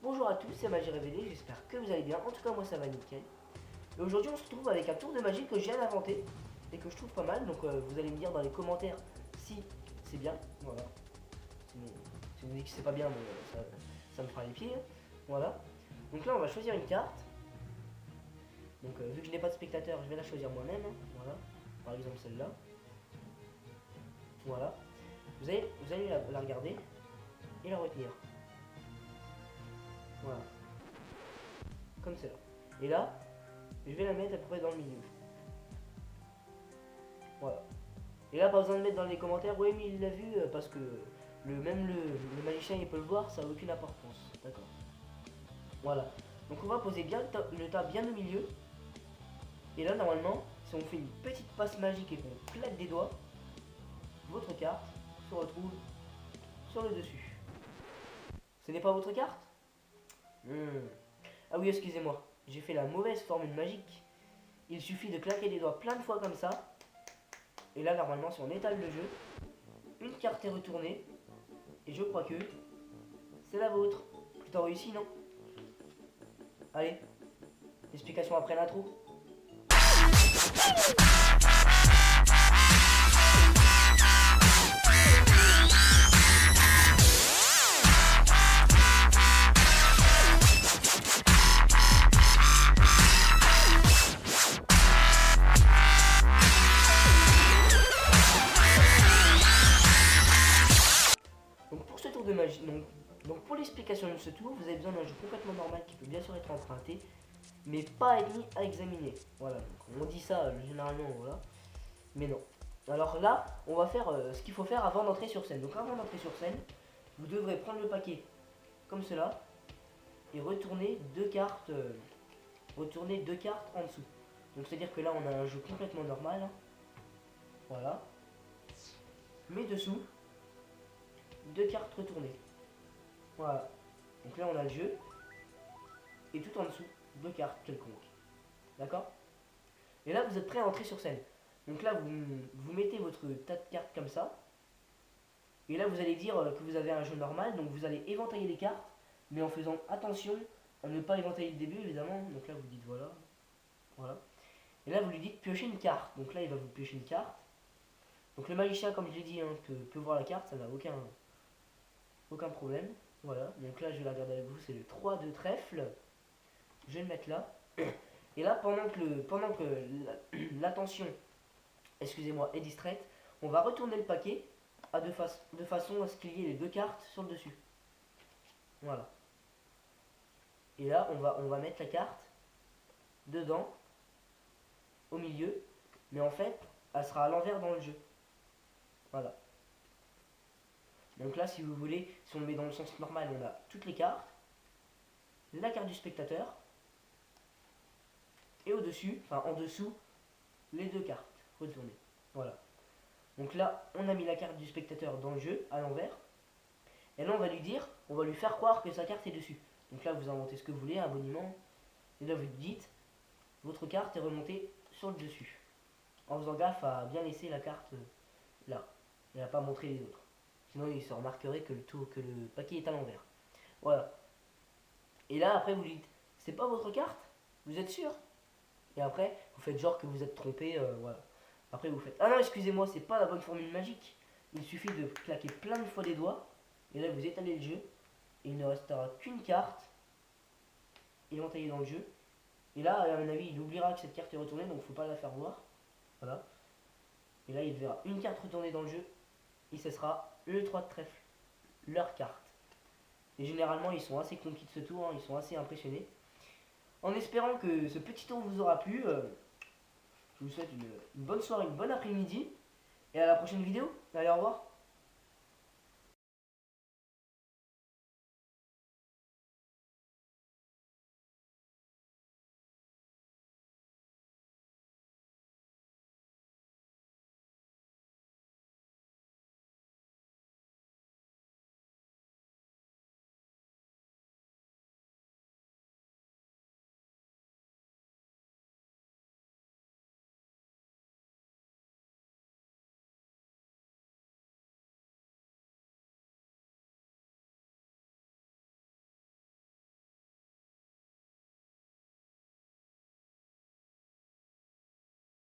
Bonjour à tous, c'est Magie Révélée, j'espère que vous allez bien. En tout cas, moi ça va nickel. Et aujourd'hui, on se retrouve avec un tour de magie que je viens d'inventer et que je trouve pas mal. Donc, vous allez me dire dans les commentaires si c'est bien. Voilà. Sinon, si vous dites que c'est pas bien, bon, ça me fera les pieds. Voilà. Donc là, on va choisir une carte. Donc, vu que je n'ai pas de spectateur, je vais la choisir moi-même. Voilà. Par exemple, celle-là. Voilà. Vous allez la regarder et la retenir. Voilà. Comme cela. Et là, je vais la mettre à peu près dans le milieu. Voilà. Et là, pas besoin de mettre dans les commentaires, oui, mais il l'a vu, parce que le magicien il peut le voir, ça n'a aucune importance. D'accord. Voilà. Donc on va poser bien le tas bien au milieu. Et là, normalement, si on fait une petite passe magique et qu'on claque des doigts, votre carte se retrouve sur le dessus. Ce n'est pas votre carte? Ah oui, excusez-moi, j'ai fait la mauvaise formule magique. Il suffit de claquer des doigts plein de fois comme ça. Et là, normalement, si on étale le jeu, une carte est retournée. Et je crois que c'est la vôtre. Plutôt réussi, non? Allez, explication après l'intro. Donc pour ce tour de magie, donc pour l'explication de ce tour, vous avez besoin d'un jeu complètement normal qui peut bien sûr être emprunté, mais pas être mis à examiner. Voilà, donc on dit ça généralement, voilà, mais non. Alors là, on va faire ce qu'il faut faire avant d'entrer sur scène. Donc avant d'entrer sur scène, vous devrez prendre le paquet comme cela et retourner deux cartes en dessous. Donc c'est à dire que là on a un jeu complètement normal, hein. Voilà, mais dessous deux cartes retournées. Voilà. Donc là on a le jeu. Et tout en dessous, deux cartes quelconques. D'accord? Et là vous êtes prêt à entrer sur scène. Donc là vous mettez votre tas de cartes comme ça. Et là vous allez dire que vous avez un jeu normal. Donc vous allez éventailler les cartes. Mais en faisant attention à ne pas éventailler le début évidemment. Donc là vous dites voilà. Voilà. Et là vous lui dites piocher une carte. Donc là il va vous piocher une carte. Donc le magicien comme je l'ai dit, hein, peut voir la carte. Ça n'a aucun problème. Voilà, donc là je vais la regarder avec vous, c'est le 3 de trèfle. Je vais le mettre là. Et là, pendant que l'attention, excusez-moi, est distraite, on va retourner le paquet de façon à ce qu'il y ait les deux cartes sur le dessus. Voilà. Et là, on va mettre la carte dedans, au milieu, mais en fait, elle sera à l'envers dans le jeu. Voilà. Donc là, si vous voulez, si on le met dans le sens normal, on a toutes les cartes, la carte du spectateur, et au-dessus, enfin en dessous, les deux cartes retournées. Voilà. Donc là, on a mis la carte du spectateur dans le jeu, à l'envers. Et là, on va lui faire croire que sa carte est dessus. Donc là, vous inventez ce que vous voulez, un monument. Et là, vous dites, votre carte est remontée sur le dessus. En faisant gaffe à bien laisser la carte là. Et à pas montrer les autres. Sinon, il se remarquerait que le paquet est à l'envers. Voilà. Et là, après, vous dites, c'est pas votre carte? Vous êtes sûr? Et après, vous faites genre que vous êtes trompé, voilà. Après, vous faites, ah non, excusez-moi, c'est pas la bonne formule magique. Il suffit de claquer plein de fois les doigts. Et là, vous étalez le jeu. Et il ne restera qu'une carte éventaillée dans le jeu. Et là, à mon avis, il oubliera que cette carte est retournée, donc faut pas la faire voir. Voilà. Et là, il verra une carte retournée dans le jeu. Et ce sera le 3 de trèfle. Leur carte. Et généralement, ils sont assez conquis de ce tour, hein, ils sont assez impressionnés. En espérant que ce petit tour vous aura plu, je vous souhaite une bonne soirée, une bonne après-midi. Et à la prochaine vidéo. Allez, au revoir.